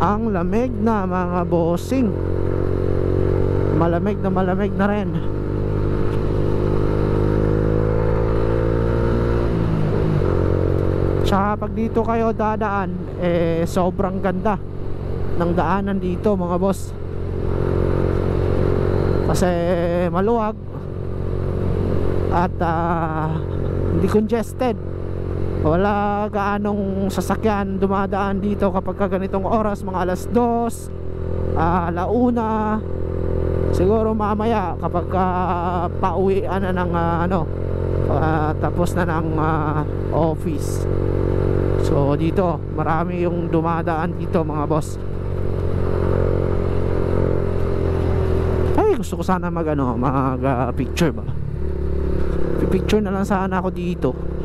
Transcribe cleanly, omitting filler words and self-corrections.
Ang lamig na mga bossing. Malamig na rin. Tsaka pag dito kayo dadaan, sobrang ganda ng daanan dito mga boss. Kasi maluwag at hindi congested. Wala gaanong sasakyan dumadaan dito kapag ganitong oras, mga alas 2, alauna. Siguro mamaya kapag pauwian na ng tapos na ng office. So dito marami yung dumadaan dito mga boss. Ay, gusto ko sana mag picture ba? Picture na lang sana ako dito.